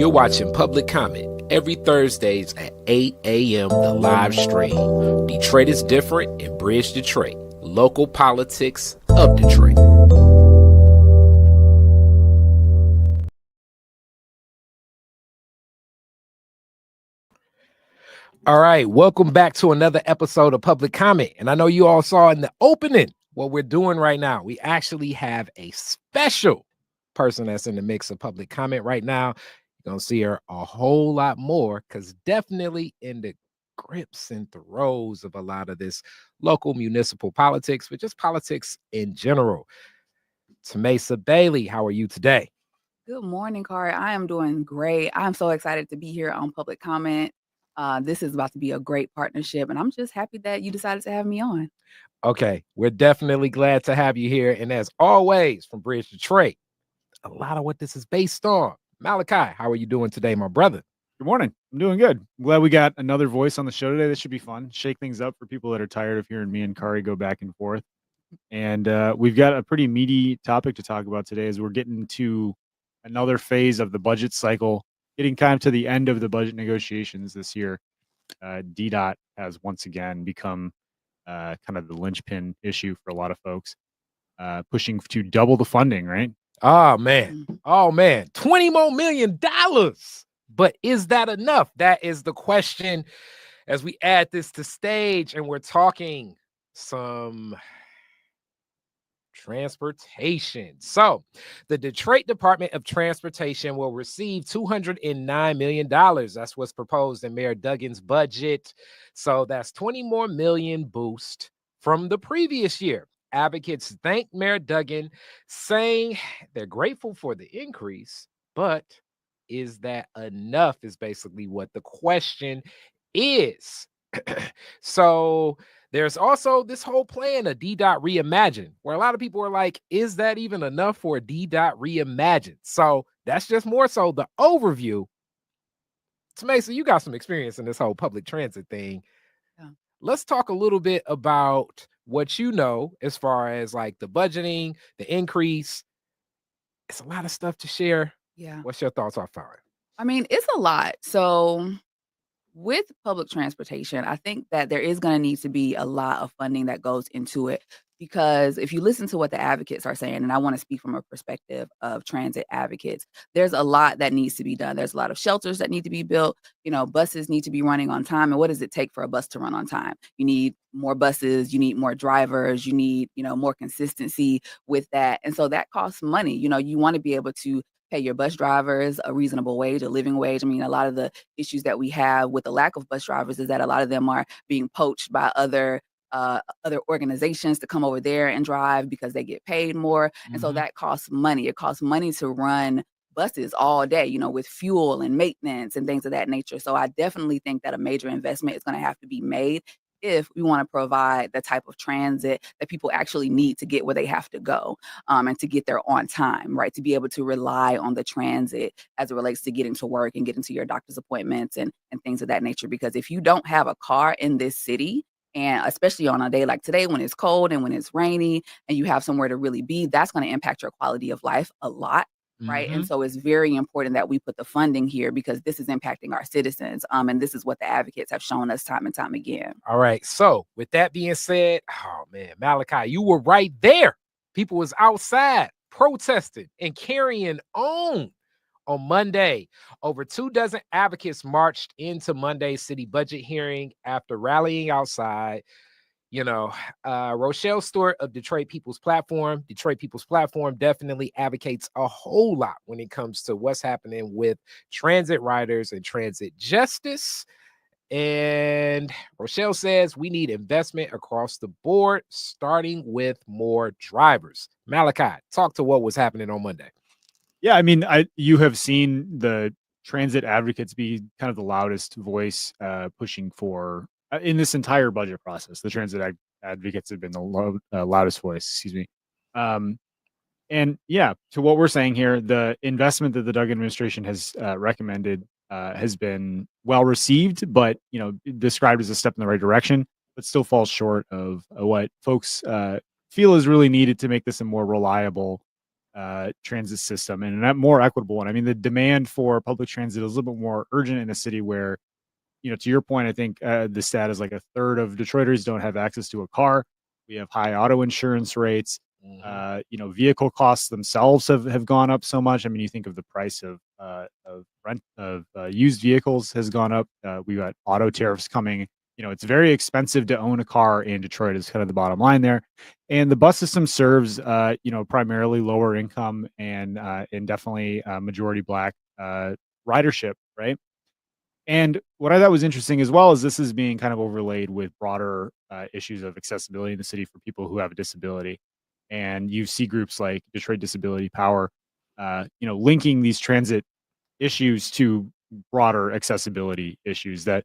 You're watching Public Comment every Thursdays at 8 a.m. The live stream. Detroit is different in Bridge Detroit. Local politics of Detroit. All right, welcome back to another episode of Public Comment. And I know you all saw in the opening what we're doing right now. We actually have a special person that's in the mix of Public Comment right now. You're going to see her a whole lot more because definitely in the grips and throes of a lot of this local municipal politics, but just politics in general. Thomaesa Bailey, how are you today? Good morning, Khary. I am doing great. I'm so excited to be here on Public Comment. This is about to be a great partnership, and I'm just happy that you decided to have me on. Okay, we're definitely glad to have you here. And as always, from Bridge Detroit, a lot of what this is based on. Malachi, how are you doing today, my brother? Good morning. I'm doing good. I'm glad we got another voice on the show today. This should be fun. Shake things up for people that are tired of hearing me and Khary go back and forth. And we've got a pretty meaty topic to talk about today as we're getting to another phase of the budget cycle, getting kind of to the end of the budget negotiations this year. DDOT has once again become kind of the linchpin issue for a lot of folks, pushing to double the funding, right? Oh, man. $20 more million. But is that enough? That is the question as we add this to stage and we're talking some transportation. So the Detroit Department of Transportation will receive $209 million. That's what's proposed in Mayor Duggan's budget. So that's 20 more million boost from the previous year. Advocates thank Mayor Duggan, saying they're grateful for the increase, but is that enough is basically what the question is. So there's also this whole plan of DDOT Reimagined, where a lot of people are like, is that even enough for DDOT Reimagined? So that's just more so the overview. Thomaesa, you got some experience in this whole public transit thing. Yeah. Let's talk a little bit about what you know as far as like the budgeting, the increase. It's a lot of stuff to share. Yeah. What's your thoughts on it? I mean, it's a lot. So with public transportation, I think that there is going to need to be a lot of funding that goes into it, because if you listen to what the advocates are saying, and I want to speak from a perspective of transit advocates, there's a lot that needs to be done. There's a lot of shelters that need to be built. You know, buses need to be running on time. And what does it take for a bus to run on time? You need more buses, you need more drivers, you need, more consistency with that. And so that costs money. You want to be able to pay your bus drivers a reasonable wage, a living wage. I mean, a lot of the issues that we have with the lack of bus drivers is that a lot of them are being poached by other organizations to come over there and drive because they get paid more. And so that costs money. It costs money to run buses all day, with fuel and maintenance and things of that nature. So I definitely think that a major investment is going to have to be made if we want to provide the type of transit that people actually need to get where they have to go, and to get there on time, right? To be able to rely on the transit as it relates to getting to work and getting to your doctor's appointments and things of that nature. Because if you don't have a car in this city, and especially on a day like today when it's cold and when it's rainy and you have somewhere to really be, that's going to impact your quality of life a lot. Right. And so it's very important that we put the funding here because this is impacting our citizens. And this is what the advocates have shown us time and time again. All right. So with that being said, oh man, Malachi, you were right there. People was outside protesting and carrying on Monday. Over 24 advocates marched into Monday's city budget hearing after rallying outside. Rochelle Stewart of Detroit People's Platform definitely advocates a whole lot when it comes to what's happening with transit riders and transit justice. And Rochelle says we need investment across the board, starting with more drivers. Malachi, talk to what was happening on Monday. Yeah, I mean, you have seen the transit advocates be kind of the loudest voice pushing for in this entire budget process. The transit advocates have been the loudest voice, excuse me. And yeah, to what we're saying here, the investment that the Duggan administration has recommended has been well received, but described as a step in the right direction, but still falls short of what folks feel is really needed to make this a more reliable transit system and a more equitable one. I mean, the demand for public transit is a little bit more urgent in a city where, to your point, I think the stat is like a third of Detroiters don't have access to a car. We have high auto insurance rates. Vehicle costs themselves have gone up so much. I mean, you think of the price of used vehicles has gone up. We got auto tariffs coming. It's very expensive to own a car in Detroit is kind of the bottom line there. And the bus system serves, primarily lower income and definitely majority Black ridership, right? And what I thought was interesting as well is this is being kind of overlaid with broader issues of accessibility in the city for people who have a disability. And you see groups like Detroit Disability Power, linking these transit issues to broader accessibility issues that,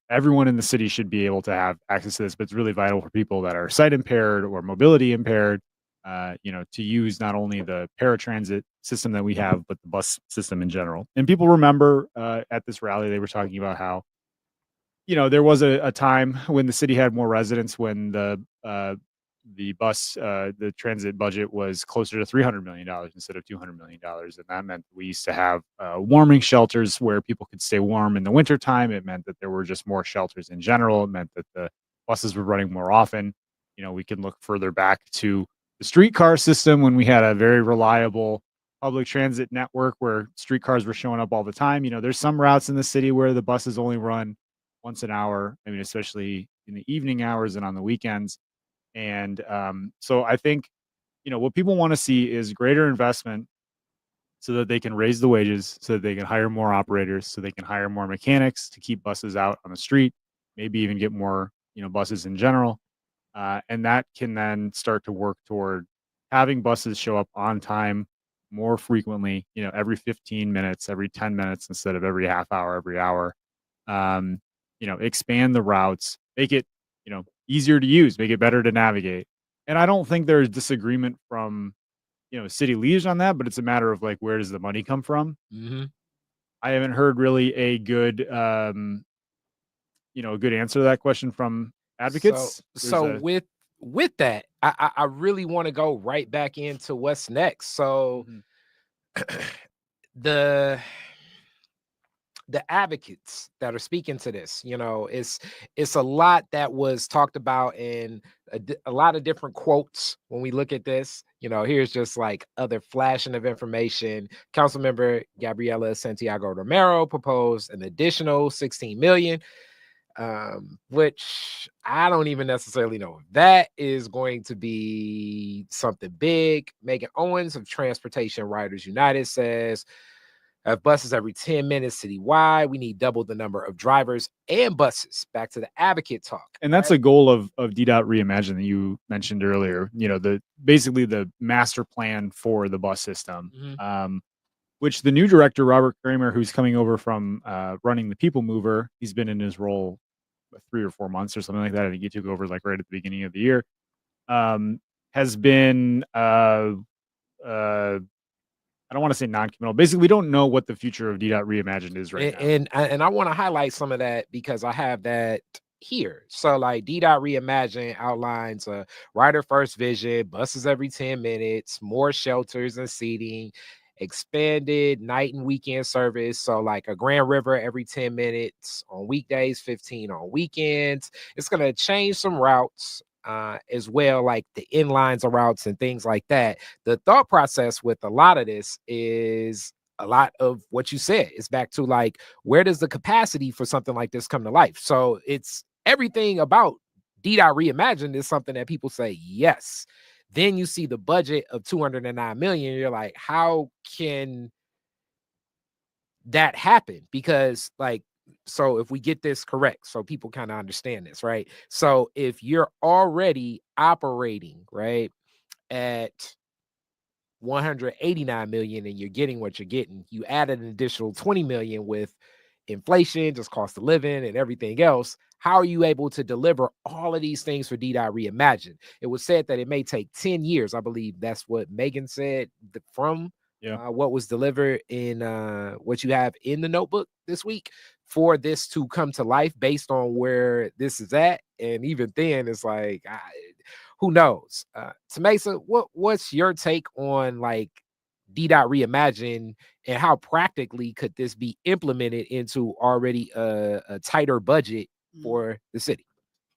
everyone in the city should be able to have access to this, but it's really vital for people that are sight impaired or mobility impaired, to use not only the paratransit system that we have, but the bus system in general. And people remember at this rally, they were talking about how, there was a time when the city had more residents when the transit budget was closer to $300 million instead of $200 million. And that meant we used to have warming shelters where people could stay warm in the wintertime. It meant that there were just more shelters in general. It meant that the buses were running more often. We can look further back to the streetcar system when we had a very reliable public transit network where streetcars were showing up all the time. There's some routes in the city where the buses only run once an hour, I mean, especially in the evening hours and on the weekends. And so I think, what people want to see is greater investment so that they can raise the wages, so that they can hire more operators, so they can hire more mechanics to keep buses out on the street, maybe even get more, buses in general. And that can then start to work toward having buses show up on time more frequently, every 15 minutes, every 10 minutes instead of every half hour, every hour. Expand the routes, make it, easier to use, make it better to navigate. And I don't think there's disagreement from, city leaders on that, but it's a matter of like, where does the money come from? I haven't heard really a good, a good answer to that question from advocates. So with that, I really want to go right back into what's next. So the advocates that are speaking to this, it's a lot that was talked about in a lot of different quotes when we look at this. Here's just like other flashing of information. Councilmember Gabriela Santiago Romero proposed an additional 16 million, which I don't even necessarily know if that is going to be something big. Megan Owens of Transportation Riders United says, buses every 10 minutes citywide. We need double the number of drivers and buses. Back to the advocate talk. And that's a goal of DDOT Reimagined that you mentioned earlier. Basically the master plan for the bus system, which the new director, Robert Kramer, who's coming over from running the People Mover, he's been in his role 3 or 4 months or something like that. I think he took over like right at the beginning of the year. Has been I don't want to say non-committal. Basically, we don't know what the future of DDOT Reimagined is right now. And I want to highlight some of that because I have that here. So like DDOT Reimagined outlines a rider first vision, buses every 10 minutes, more shelters and seating, expanded night and weekend service. So like a Grand River every 10 minutes on weekdays, 15 on weekends. It's going to change some routes as well, like the inlines of routes and things like that. The thought process with a lot of this is a lot of what you said. It's back to like, where does the capacity for something like this come to life? So it's everything about DDOT Reimagined is something that people say, yes. Then you see the budget of 209 million. You're like, how can that happen? Because like, so if we get this correct, so people kind of understand this, right? So if you're already operating, right, at 189 million and you're getting what you're getting, you added an additional 20 million with inflation, just cost of living and everything else. How are you able to deliver all of these things for DDOT Reimagined? It was said that it may take 10 years. I believe that's what Megan said from what was delivered in what you have in the notebook this week for this to come to life based on where this is at. And even then, it's like, who knows? Thomaesa, what's your take on like DDOT Reimagined, and how practically could this be implemented into already a tighter budget for the city?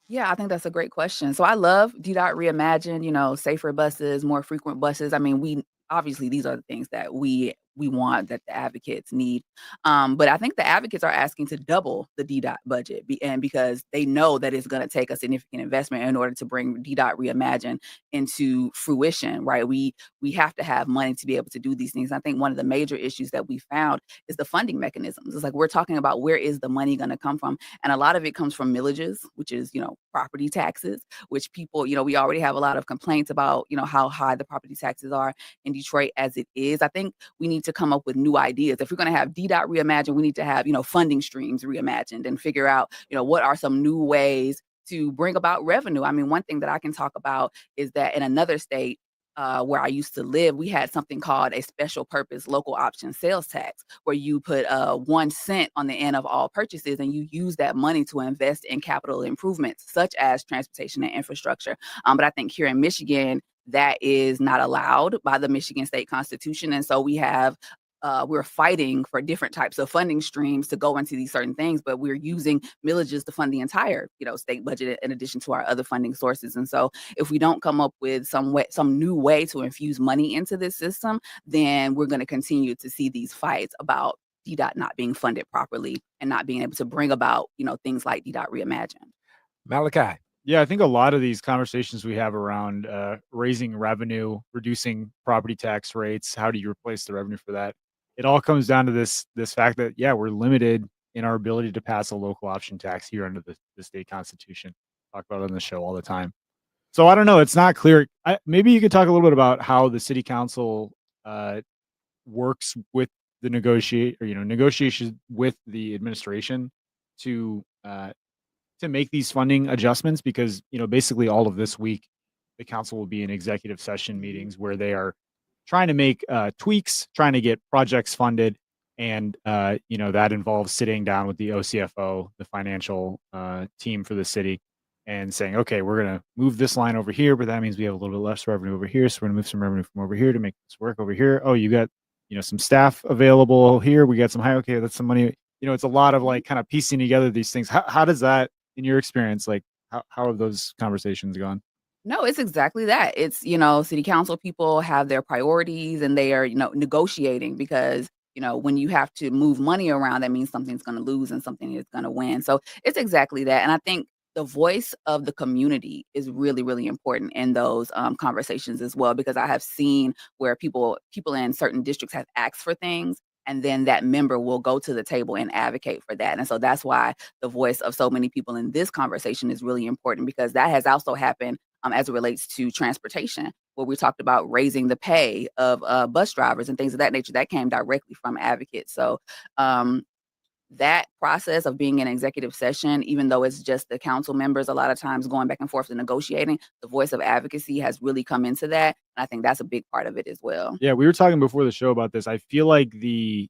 Yeah, I think that's a great question. So I love DDOT Reimagined, safer buses, more frequent buses. I mean, we obviously these are the things that we want, that the advocates need. But I think the advocates are asking to double the DDOT budget, and because they know that it's going to take a significant investment in order to bring DDOT Reimagined into fruition, right? We have to have money to be able to do these things. I think one of the major issues that we found is the funding mechanisms. It's like we're talking about, where is the money going to come from? And a lot of it comes from millages, which is, property taxes, which people, we already have a lot of complaints about, how high the property taxes are in Detroit as it is. I think we need to come up with new ideas. If we're going to have DDOT Reimagined, we need to have, funding streams reimagined and figure out, what are some new ways to bring about revenue. I mean, one thing that I can talk about is that in another state, where I used to live, we had something called a special purpose local option sales tax, where you put 1 cent on the end of all purchases, and you use that money to invest in capital improvements such as transportation and infrastructure. But I think here in Michigan, that is not allowed by the Michigan State Constitution, and so we're fighting for different types of funding streams to go into these certain things, but we're using millages to fund the entire, state budget in addition to our other funding sources. And so if we don't come up with some new way to infuse money into this system, then we're going to continue to see these fights about DDOT not being funded properly and not being able to bring about, things like DDOT Reimagined. Malachi. Yeah, I think a lot of these conversations we have around raising revenue, reducing property tax rates, how do you replace the revenue for that? It all comes down to this fact that, yeah, we're limited in our ability to pass a local option tax here under the state constitution. Talk about it on the show all the time. So I don't know. It's not clear. Maybe you could talk a little bit about how the city council works with the negotiations with the administration to make these funding adjustments, because basically all of this week the council will be in executive session meetings where they are trying to make tweaks, trying to get projects funded, and that involves sitting down with the OCFO, the financial team for the city, and saying, okay, we're going to move this line over here, but that means we have a little bit less revenue over here, so we're going to move some revenue from over here to make this work over here. Oh, you got some staff available here, we got some high, okay, that's some money. It's a lot of like kind of piecing together these things. How does that, in your experience, like how have those conversations gone? No, it's exactly that. It's, city council people have their priorities, and they are, negotiating, because, when you have to move money around, that means something's going to lose and something is going to win. So it's exactly that. And I think the voice of the community is really, really important in those conversations as well, because I have seen where people in certain districts have asked for things, and then that member will go to the table and advocate for that. And so that's why the voice of so many people in this conversation is really important, because that has also happened as it relates to transportation, where we talked about raising the pay of bus drivers and things of that nature. That came directly from advocates. So that process of being in executive session, even though it's just the council members, a lot of times going back and forth and negotiating, the voice of advocacy has really come into that. And I think that's a big part of it as well. Yeah, we were talking before the show about this. I feel like the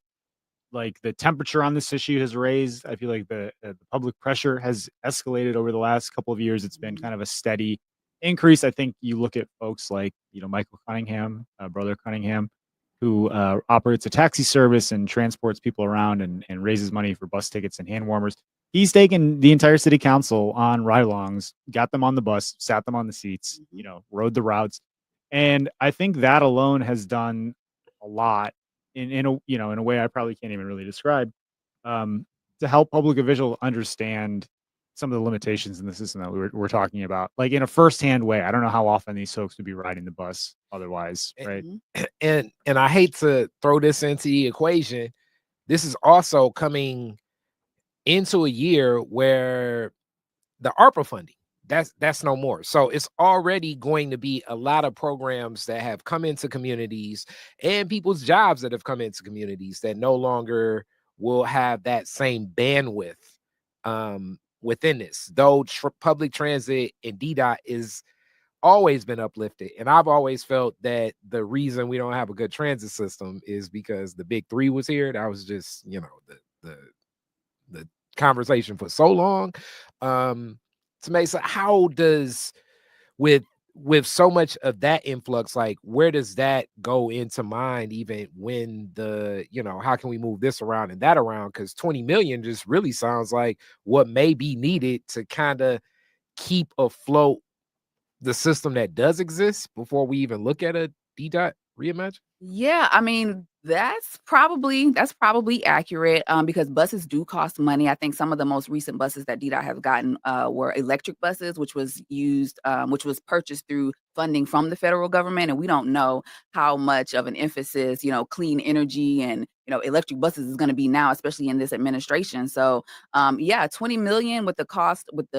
temperature on this issue has raised. I feel like the public pressure has escalated over the last couple of years. It's been kind of a steady increase. I think you look at folks like, Michael Cunningham, brother Cunningham, who operates a taxi service and transports people around and raises money for bus tickets and hand warmers. He's taken the entire city council on ride-alongs, got them on the bus, sat them on the seats, rode the routes. And I think that alone has done a lot in a way I probably can't even really describe, to help public officials understand some of the limitations in the system that we're talking about, like in a firsthand way. I don't know how often these folks would be riding the bus otherwise, right? And I hate to throw this into the equation. This is also coming into a year where the ARPA funding, that's no more. So it's already going to be a lot of programs that have come into communities and people's jobs that have come into communities that no longer will have that same bandwidth within this. Though public transit and DDOT is always been uplifted, and I've always felt that the reason we don't have a good transit system is because the big three was here. That was just the conversation for so long. Thomaesa, how does with with so much of that influx, like where does that go into mind, even when how can we move this around and that around? Because 20 million just really sounds like what may be needed to kind of keep afloat the system that does exist before we even look at a DDOT reimagine. Yeah, I mean, that's probably accurate, because buses do cost money. I think some of the most recent buses that DDOT has gotten, were electric buses, which was purchased through funding from the federal government, and we don't know how much of an emphasis, clean energy and, electric buses is gonna be now, especially in this administration. So, yeah, 20 million with the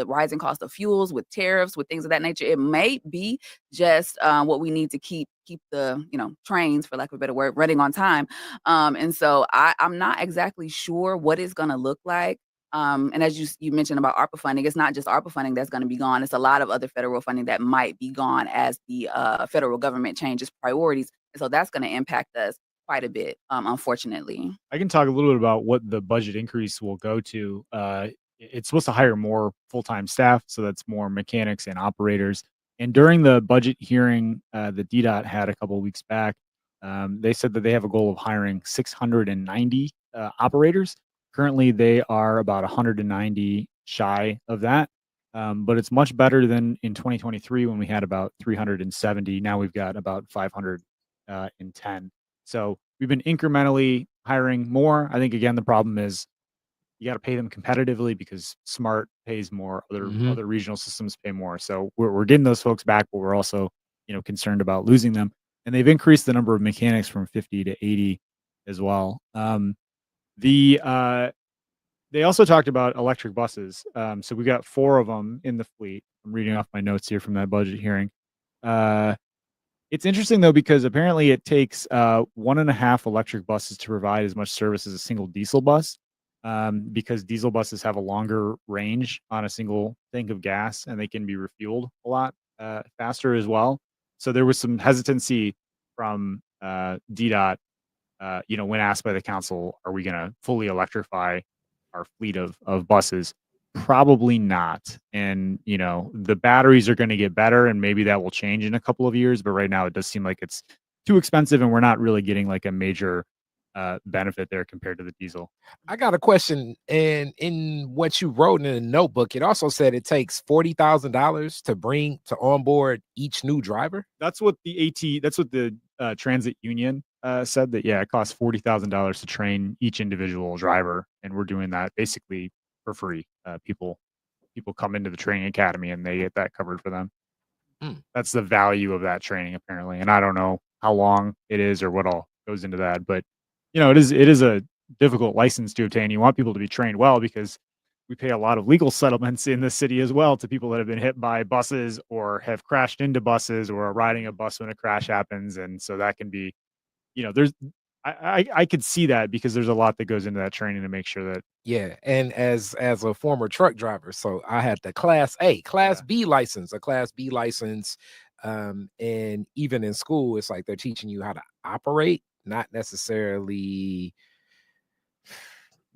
rising cost of fuels, with tariffs, with things of that nature, it may be just what we need to keep the trains, for lack of a better word, running on time. And so I'm not exactly sure what it's going to look like. And as you mentioned about ARPA funding, it's not just ARPA funding that's going to be gone. It's a lot of other federal funding that might be gone as the federal government changes priorities. And so that's going to impact us quite a bit, unfortunately. I can talk a little bit about what the budget increase will go to. It's supposed to hire more full-time staff, so that's more mechanics and operators. And during the budget hearing that DDOT had a couple of weeks back, they said that they have a goal of hiring 690 operators. Currently, they are about 190 shy of that, but it's much better than in 2023 when we had about 370. Now we've got about 510. So we've been incrementally hiring more. I think again the problem is you got to pay them competitively because Smart pays more, other regional systems pay more. So we're getting those folks back, but we're also concerned about losing them. And they've increased the number of mechanics from 50 to 80 as well. They also talked about electric buses. So we got 4 of them in the fleet. I'm reading off my notes here from that budget hearing. It's interesting though, because apparently it takes 1.5 electric buses to provide as much service as a single diesel bus, because diesel buses have a longer range on a single tank of gas and they can be refueled a lot faster as well. So there was some hesitancy from DDOT, when asked by the council, are we going to fully electrify our fleet of buses? Probably not. And, the batteries are going to get better and maybe that will change in a couple of years. But right now it does seem like it's too expensive and we're not really getting like a major benefit there compared to the diesel. I got a question. And in what you wrote in the notebook, it also said it takes $40,000 to onboard each new driver. That's what the transit union said, that, yeah, it costs $40,000 to train each individual driver. And we're doing that basically for free. People come into the training academy and they get that covered for them. That's the value of that training apparently. And I don't know how long it is or what all goes into that, but it is a difficult license to obtain. You want people to be trained well because we pay a lot of legal settlements in the city as well to people that have been hit by buses or have crashed into buses or are riding a bus when a crash happens. And so that can be, I could see that because there's a lot that goes into that training to make sure that. Yeah, and as a former truck driver, so I had the Class B license, and even in school, it's like they're teaching you how to operate, not necessarily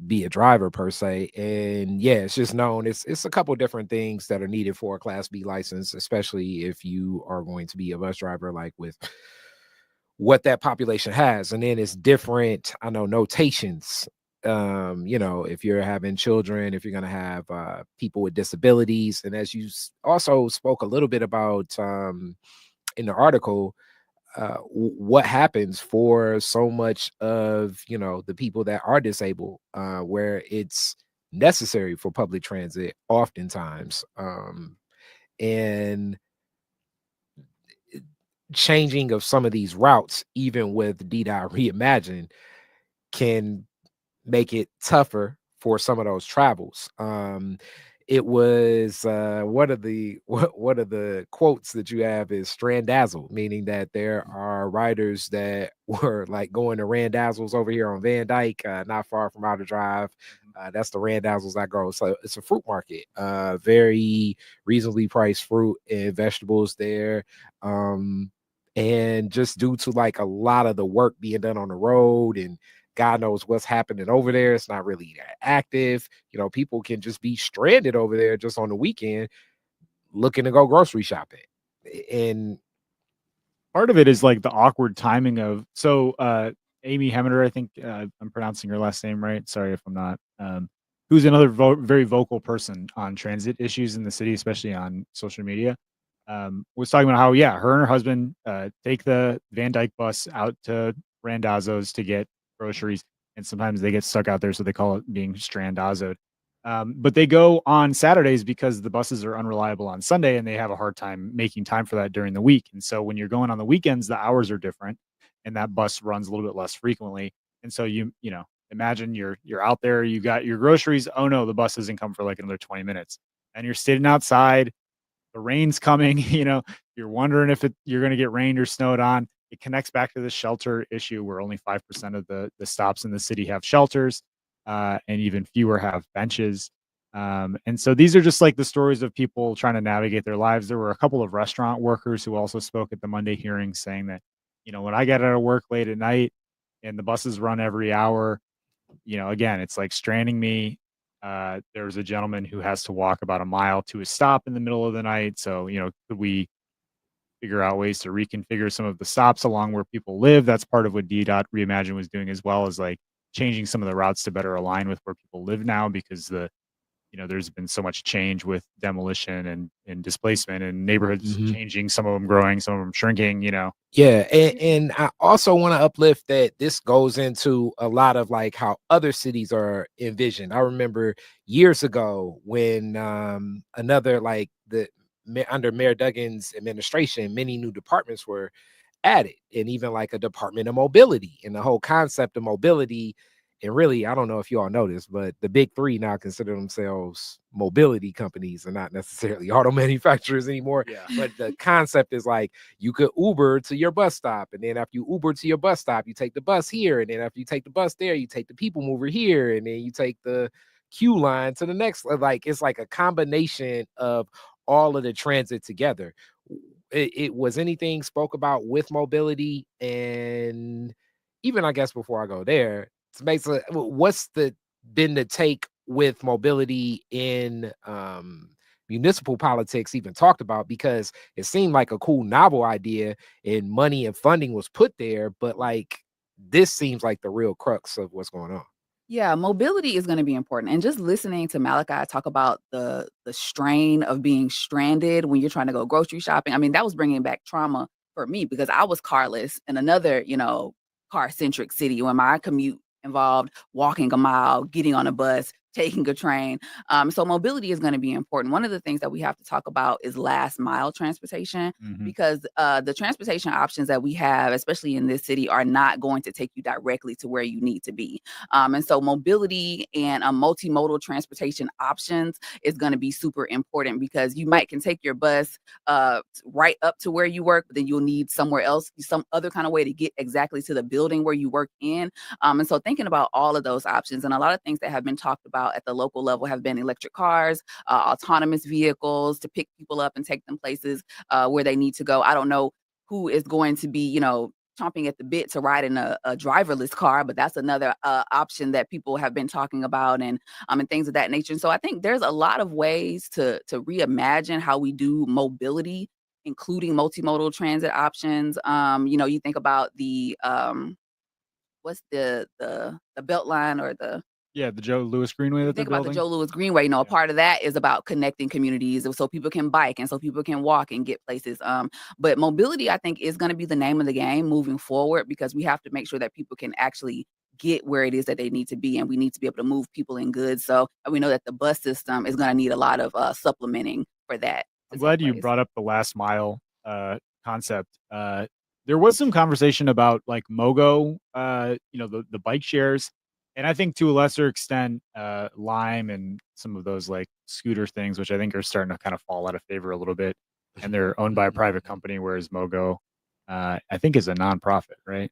be a driver per se. And yeah, it's just known it's a couple different things that are needed for a Class B license, especially if you are going to be a bus driver, like with what that population has. And then it's different, I know, notations. If you're having children, if you're going to have people with disabilities. And as you also spoke a little bit about in the article, what happens for so much of the people that are disabled, where it's necessary for public transit oftentimes, and changing of some of these routes, even with DDOT Reimagined, can make it tougher for some of those travels. It was one of the quotes that you have is strandazzle, meaning that there are riders that were like going to Randazzles over here on Van Dyke, not far from Outer Drive. That's the Randazzles I go. So it's a fruit market, very reasonably priced fruit and vegetables there. And just due to like a lot of the work being done on the road and God knows what's happening over there, it's not really that active. People can just be stranded over there just on the weekend looking to go grocery shopping. And part of it is like the awkward timing of Amy Hemmeter, I think I'm pronouncing her last name right. Sorry if I'm not. Who's another very vocal person on transit issues in the city, especially on social media. Was talking about how her and her husband take the Van Dyke bus out to Randazzo's to get groceries, and sometimes they get stuck out there, so they call it being strandazzoed. But they go on Saturdays because the buses are unreliable on Sunday, and they have a hard time making time for that during the week. And so when you're going on the weekends, the hours are different, and that bus runs a little bit less frequently. And so you know, imagine you're out there, you got your groceries. Oh no, the bus doesn't come for like another 20 minutes, and you're sitting outside. The rain's coming. You know, you're wondering if you're going to get rained or snowed on. It connects back to the shelter issue, where only 5% of the stops in the city have shelters, and even fewer have benches. And so these are just like the stories of people trying to navigate their lives. There were a couple of restaurant workers who also spoke at the Monday hearing, saying that, you know, when I get out of work late at night and the buses run every hour, you know, again, it's like stranding me. There's a gentleman who has to walk about a mile to a stop in the middle of the night. So, you know, could we figure out ways to reconfigure some of the stops along where people live? That's part of what DDOT Reimagined was doing, as well as like changing some of the routes to better align with where people live now, because there's been so much change with demolition and displacement, and neighborhoods changing, some of them growing, some of them shrinking, you know. Yeah, and I also want to uplift that this goes into a lot of like how other cities are envisioned. I remember years ago when another like under Mayor Duggan's administration, many new departments were added, and even like a department of mobility, and the whole concept of mobility. And really, I don't know if you all know this, but the big three now consider themselves mobility companies and not necessarily auto manufacturers anymore. Yeah. But the concept is like you could Uber to your bus stop, and then after you Uber to your bus stop, you take the bus here, and then after you take the bus there, you take the people mover here, and then you take the Q line to the next. Like it's like a combination of all of the transit together. It was anything spoke about with mobility, and even I guess before I go there, it's basically what's been the take with mobility in municipal politics even talked about, because it seemed like a cool novel idea and money and funding was put there, but like this seems like the real crux of what's going on. Yeah, mobility is gonna be important, and just listening to Malachi talk about the strain of being stranded when you're trying to go grocery shopping, I mean, that was bringing back trauma for me because I was carless in another, car-centric city when my commute involved walking a mile, getting on a bus, taking a train, so mobility is gonna be important. One of the things that we have to talk about is last mile transportation because, the transportation options that we have, especially in this city, are not going to take you directly to where you need to be. And so mobility and multimodal transportation options is going to be super important because you can take your bus right up to where you work, but then you'll need somewhere else, some other kind of way to get exactly to the building where you work in. And so thinking about all of those options, and a lot of things that have been talked about at the local level have been electric cars, autonomous vehicles to pick people up and take them places where they need to go. I don't know who is going to be, chomping at the bit to ride in a driverless car, but that's another option that people have been talking about, and things of that nature. And so I think there's a lot of ways to reimagine how we do mobility, including multimodal transit options. You think about the what's the Beltline or the the Joe Louis Greenway that they're think about the building. Joe Louis Greenway, a part of that is about connecting communities so people can bike and so people can walk and get places. But mobility, I think, is going to be the name of the game moving forward because we have to make sure that people can actually get where it is that they need to be, and we need to be able to move people and goods. So we know that the bus system is going to need a lot of supplementing for that. I'm glad you brought up the last mile concept. There was some conversation about like MOGO, the bike shares. And I think to a lesser extent, Lime and some of those like scooter things, which I think are starting to kind of fall out of favor a little bit. And they're owned by a private company, whereas MOGO, I think, is a nonprofit, right?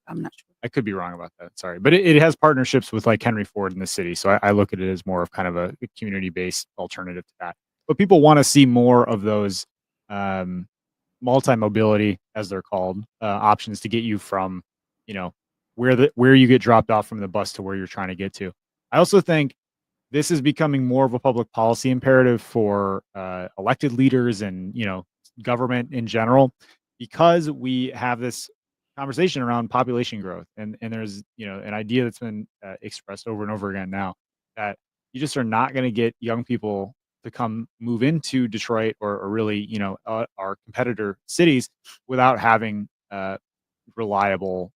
I'm not sure. I could be wrong about that. Sorry. But it has partnerships with like Henry Ford in the city. So I look at it as more of kind of a community-based alternative to that. But people want to see more of those multi-mobility, as they're called, options to get you from, where you get dropped off from the bus to where you're trying to get to. I also think this is becoming more of a public policy imperative for elected leaders and, government in general, because we have this conversation around population growth, and there's an idea that's been expressed over and over again now, that you just are not going to get young people to come move into Detroit or really our competitor cities without having reliable,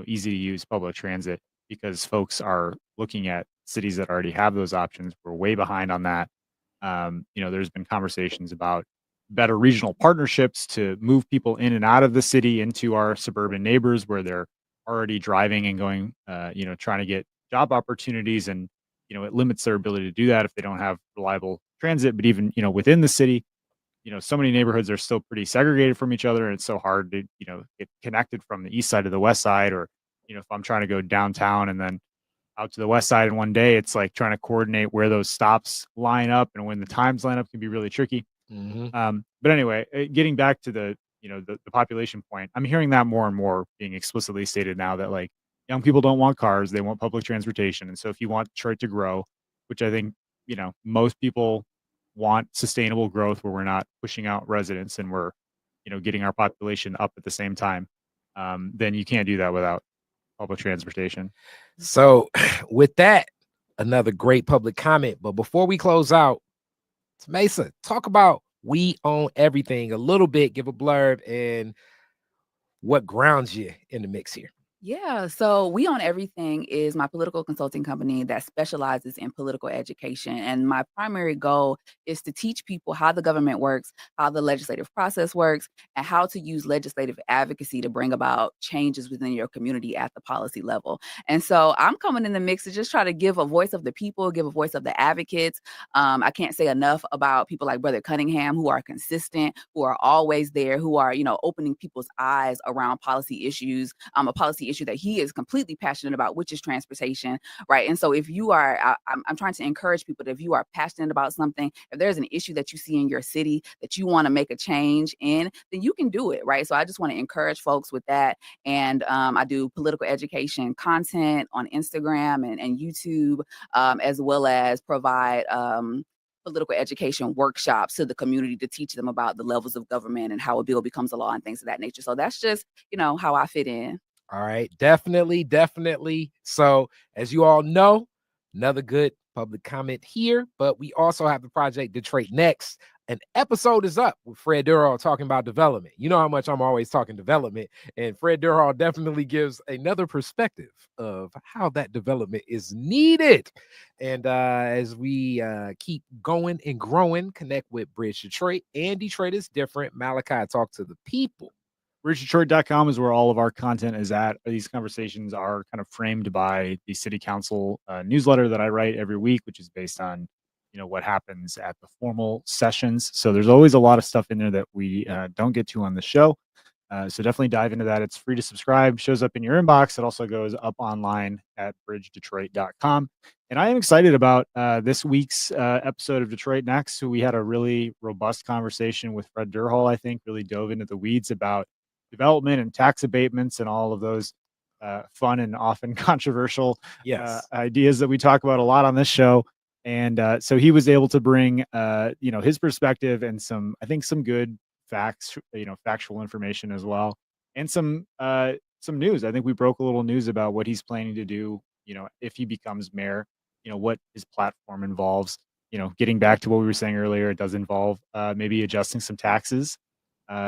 easy to use public transit, because folks are looking at cities that already have those options. We're way behind on that. There's been conversations about better regional partnerships to move people in and out of the city into our suburban neighbors where they're already driving and going, trying to get job opportunities. And, it limits their ability to do that if they don't have reliable transit. But even, within the city, so many neighborhoods are still pretty segregated from each other. And it's so hard to, get connected from the east side to the west side, or, if I'm trying to go downtown and then out to the west side in one day, it's like trying to coordinate where those stops line up and when the times line up can be really tricky. But anyway, getting back to the population point, I'm hearing that more and more being explicitly stated now, that like young people don't want cars, they want public transportation. And so if you want Detroit to grow, which I think, most people want sustainable growth where we're not pushing out residents and we're, getting our population up at the same time, then you can't do that without public transportation. So with that, another great public comment. But before we close out, Thomaesa, talk about We Own Everything a little bit, give a blurb and what grounds you in the mix here. Yeah, so We Own Everything is my political consulting company that specializes in political education. And my primary goal is to teach people how the government works, how the legislative process works, and how to use legislative advocacy to bring about changes within your community at the policy level. And so I'm coming in the mix to just try to give a voice of the people, give a voice of the advocates. I can't say enough about people like Brother Cunningham, who are consistent, who are always there, who are, opening people's eyes around policy issues, a policy issue that he is completely passionate about, which is transportation, right? And so if you are, I'm trying to encourage people that if you are passionate about something, if there's an issue that you see in your city that you want to make a change in, then you can do it, right? So I just want to encourage folks with that. And I do political education content on Instagram and YouTube, as well as provide political education workshops to the community to teach them about the levels of government and how a bill becomes a law and things of that nature. So that's just, how I fit in. All right. Definitely. So as you all know, another good public comment here, but we also have the project Detroit Next. An episode is up with Fred Durhall talking about development. You know how much I'm always talking development, and Fred Durhall definitely gives another perspective of how that development is needed. And as we keep going and growing, connect with Bridge Detroit and Detroit is Different. Malachi, talk to the people. BridgeDetroit.com is where all of our content is at. These conversations are kind of framed by the city council newsletter that I write every week, which is based on, what happens at the formal sessions. So there's always a lot of stuff in there that we don't get to on the show. So definitely dive into that. It's free to subscribe, shows up in your inbox. It also goes up online at BridgeDetroit.com. And I am excited about this week's episode of Detroit Next. So we had a really robust conversation with Fred Durhall, I think, really dove into the weeds about development and tax abatements and all of those fun and often controversial ideas that we talk about a lot on this show. And so he was able to bring, his perspective and some good facts, factual information as well. And some news. I think we broke a little news about what he's planning to do, if he becomes mayor, what his platform involves, getting back to what we were saying earlier, it does involve maybe adjusting some taxes.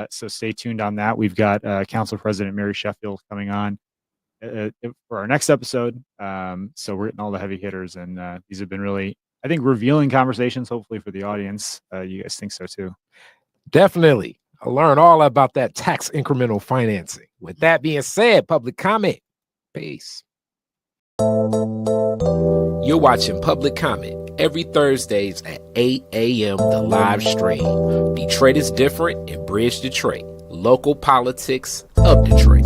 So stay tuned on that. We've got Council President Mary Sheffield coming on for our next episode. So we're getting all the heavy hitters, and these have been really, I think, revealing conversations, hopefully for the audience. You guys think so too? Definitely. I learned all about that tax incremental financing. With that being said, public comment. Peace. You're watching Public Comment every Thursdays at 8 a.m. The live stream. Detroit is Different in Bridge Detroit. Local politics of Detroit.